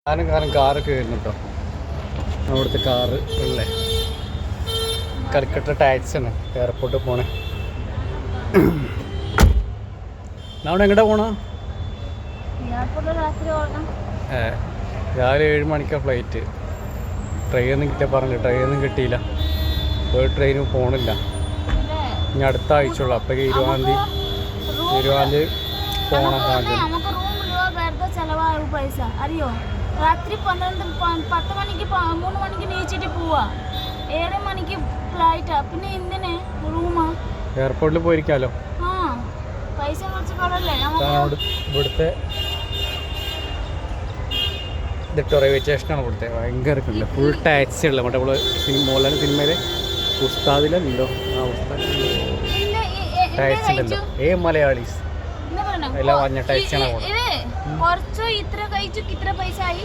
കാലം കാറൊക്കെ വരുന്നു കേട്ടോ. അവിടുത്തെ കാറ് ഉള്ളേ കൽക്കട്ട ടാക്സിയാണ് എയർപോർട്ടിൽ പോണേ. അവിടെ എങ്ങോട്ടാ പോണോ? രാവിലെ 7 മണിക്കാണ് ഫ്ലൈറ്റ്. ട്രെയിനൊന്നും കിട്ടിയാൽ പറഞ്ഞില്ല, ട്രെയിനൊന്നും കിട്ടിയില്ല. ഒരു ട്രെയിനും പോണില്ല. ഇനി അടുത്ത ആഴ്ചയുള്ളൂ. അപ്പോഴേക്ക് 20-ാം തീയതി പോകണം. രാത്രി 10 മണിക്ക് 3 മണിക്ക് നീച്ചിട്ട് പോവാ. 7 മണിക്ക് ഫ്ലൈറ്റാ. പിന്നെ എന്തിന് റൂമാ? എയർപോർട്ടിൽ പോയിരിക്കാമല്ലോ. ആ പൈസ കുറച്ച് കളല്ലേ. ഇവിടുത്തെ റെയിൽവേ സ്റ്റേഷനാണ് ഇവിടുത്തെ. ഭയങ്കര ഫുൾ ടാക്സി ഉള്ളത്. മറ്റേ നമ്മൾ മോഹൻലാൽ സിനിമയിലെ ഉസ്താദിലല്ലോ. ആ ഉസ്താദ് ടാക്സി ഉണ്ടല്ലോ. മലയാളീസ് എല്ലാം വഞ്ഞ ടാക്സിയാണ് പോകുന്നത്. കുറച്ച് ഇത്ര കഴിച്ചു ഇത്ര പൈസ ആയി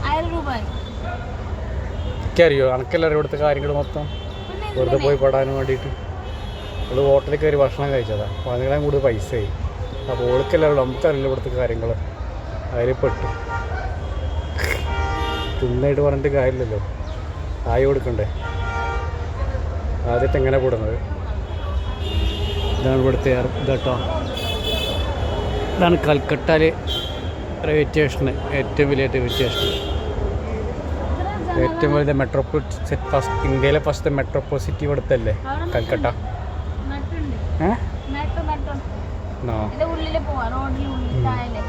1000 രൂപ. എനിക്കറിയോ, കണക്കെല്ലാവരും ഇവിടുത്തെ കാര്യങ്ങൾ മൊത്തം വെറുതെ പോയി പെടാൻ വേണ്ടിയിട്ട്. അവള് ഹോട്ടലിൽ കയറി ഭക്ഷണം കഴിച്ചതാണ്. അപ്പോൾ അതിനേക്കാളും കൂടുതൽ പൈസയായി. അപ്പോൾ ഓൾക്കെല്ലാവരും നമുക്കറിയില്ല ഇവിടുത്തെ കാര്യങ്ങൾ. അതിൽ പെട്ടു. തിന്നായിട്ട് പറഞ്ഞിട്ട് കാര്യമില്ലല്ലോ, ആയി കൊടുക്കണ്ടേ. ആദ്യത്തെ എങ്ങനെ കൂടുന്നത്. ഇതാണ് ഇവിടുത്തെ ഇതാട്ടോ. ഇതാണ് കൽക്കട്ടയിലെ റെയിൽവേ സ്റ്റേഷന്. ഏറ്റവും വലിയ റെയിൽവേ സ്റ്റേഷൻ, ഏറ്റവും വലിയ ഇന്ത്യയിലെ ഫസ്റ്റ് മെട്രോപൊൾ സിറ്റി ഇവിടുത്തെ അല്ലേ കൽക്കട്ട. ഉള്ളിൽ പോവാ റോഡിൽ ഉള്ളിൽ താഴെ